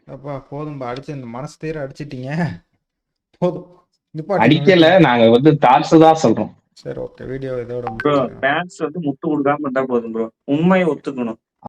[SPEAKER 2] அப்பா போதும்பா, அடிச்சு இந்த மனசு தேர அடிச்சிட்டீங்க, போதும்.
[SPEAKER 3] அடிக்கல, நாங்க வந்து தாட்ஸ் தான் சொல்றோம்.
[SPEAKER 2] சரி, ஓகே. வீடியோ இதோட
[SPEAKER 1] ப்ரோ ஃபேன்ஸ் வந்து முட்டு கொடுக்காம இருந்தா போதும் ப்ரோ, உண்மையை ஒத்துக்கணும்.